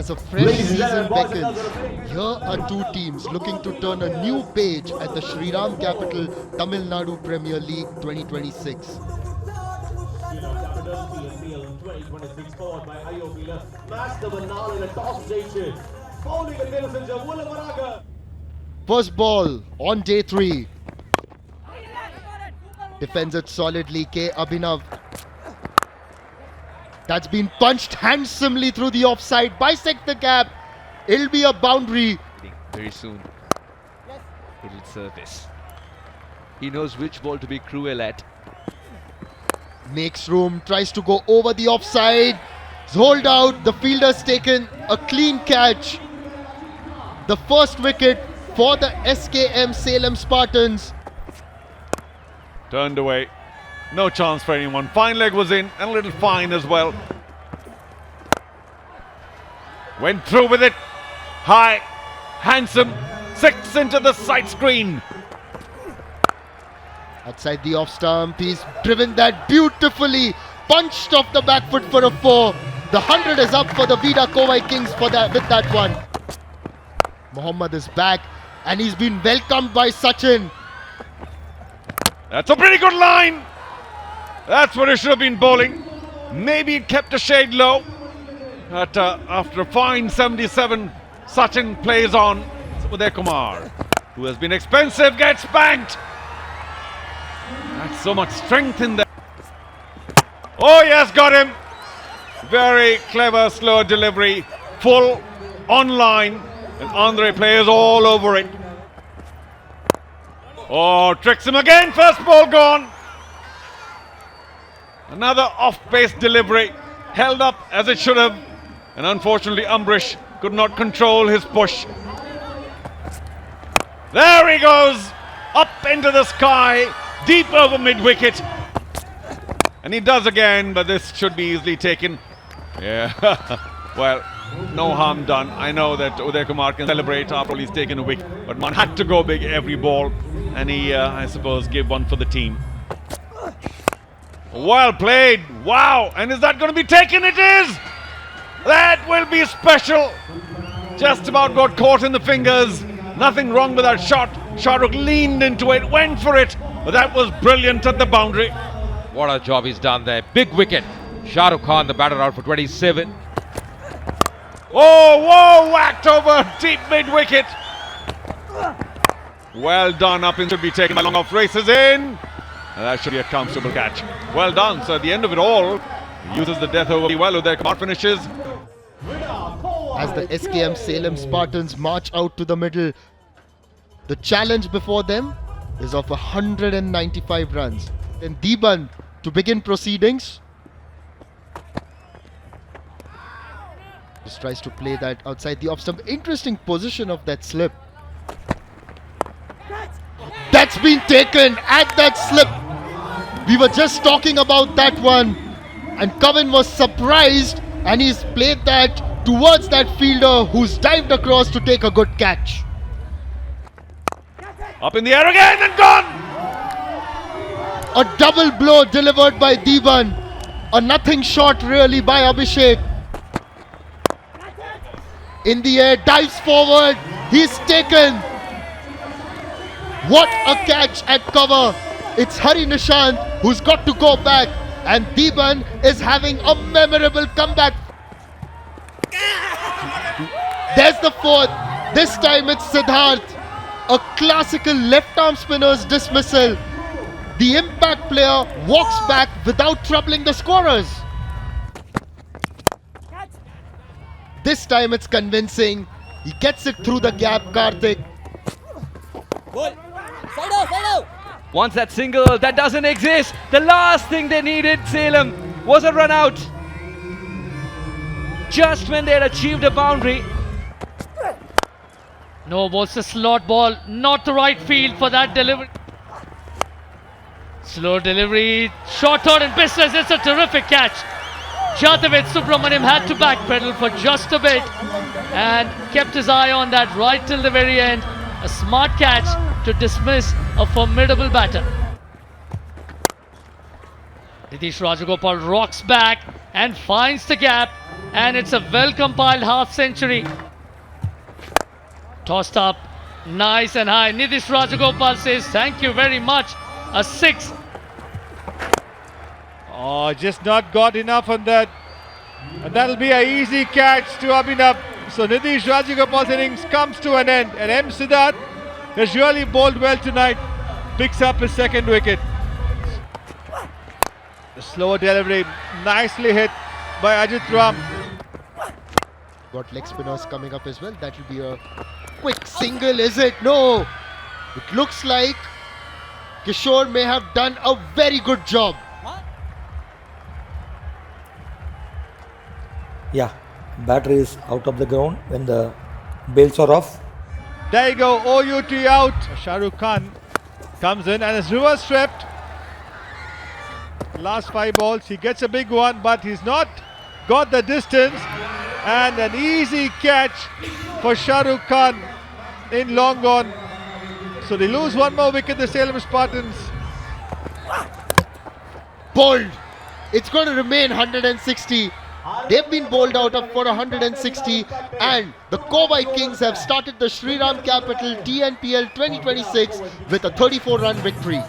as a fresh season beckons. Here are two teams looking to turn a new page at the Shriram Capital Tamil Nadu Premier League 2026. First ball on day 3. Defends it solidly, K. Abhinav. That's been punched handsomely through the offside. Bisect the gap. It'll be a boundary. Very soon it'll surface. He knows which ball to be cruel at. Makes room, tries to go over the offside. Hold out. The fielder's taken a clean catch. The first wicket for the SKM Salem Spartans. Turned away. No chance for anyone. Fine leg was in and a little fine as well. Went through with it. High, handsome. 6 into the side screen. Outside the off stump, he's driven that beautifully. Punched off the back foot for a 4. The 100 is up for the Vida Kovai Kings with that one. Mohammad is back and he's been welcomed by Sachin. That's a pretty good line. That's what it should have been bowling. Maybe it kept a shade low. But after a fine 77, Sachin plays on. Uday Kumar, who has been expensive, gets banked. That's so much strength in there. Oh yes, got him. Very clever, slow delivery. Full, on line. And Andre plays all over it. Oh, tricks him again. First ball gone. Another off-pace delivery. Held up as it should have. And unfortunately, Ambrish could not control his push. There he goes. Up into the sky. Deep over mid-wicket. And he does again, but this should be easily taken. Yeah. Well, no harm done. I know that Uday Kumar can celebrate after he's taken a wicket. But man had to go big every ball. And he, I suppose, gave one for the team. Well played. Wow. And is that going to be taken? It is. That will be special. Just about got caught in the fingers. Nothing wrong with that shot. Shahrukh leaned into it, went for it. But that was brilliant at the boundary. What a job he's done there. Big wicket. Shahrukh Khan, the batter, out for 27. Oh, whoa, whacked over deep mid-wicket. Well done, up in should be taken by long off, races in. And that should be a comfortable catch. Well done. So at the end of it all, he uses the death over well. Uday Kumar finishes. As the SKM Salem Spartans march out to the middle, the challenge before them is of 195 runs. Then Deeban to begin proceedings. Just tries to play that outside the off stump. Interesting position of that slip. That's been taken at that slip. We were just talking about that one. And Kavan was surprised and he's played that towards that fielder who's dived across to take a good catch. Up in the air again and gone. A double blow delivered by Deeban. A nothing shot really by Abhishek. In the air, dives forward. He's taken. What a catch at cover. It's Hari Nishant who's got to go back. And Deeban is having a memorable comeback. There's the 4th. This time it's Siddharth. A classical left arm spinner's dismissal. The impact player walks back without troubling the scorers. This time it's convincing. He gets it through the gap, Karthik. Wants that single that doesn't exist. The last thing they needed, Salem, was a run out. Just when they had achieved a boundary. No, was a slot ball, not the right field for that delivery. Slow delivery, short on in business. It's a terrific catch. Jatavit Subramaniam had to backpedal for just a bit and kept his eye on that right till the very end. A smart catch to dismiss a formidable batter. Nitish Rajagopal rocks back. and finds the gap, and it's a well compiled half century. Tossed up nice and high. Nitish Rajagopal says thank you very much. A 6. Oh, just not got enough on that. And that'll be an easy catch to Abhinav. So Nitish Rajagopal's innings comes to an end. And M. Siddharth has really bowled well tonight. Picks up his second wicket. The slower delivery, nicely hit by Ajit Ram. Got leg spinners coming up as well. That will be a quick single, is it? No. It looks like Kishore may have done a very good job. Yeah, batter is out of the ground when the bails are off. There you go, OUT out. Shah Rukh Khan comes in and is reverse swept. Last 5 balls, he gets a big one, but he's not got the distance. And an easy catch for Shah Rukh Khan in long on. So they lose one more wicket, the Salem Spartans. Bowled. It's going to remain 160. They've been bowled out of for 160, and the Kovai Kings have started the Shriram Capital TNPL 2026 with a 34-run victory.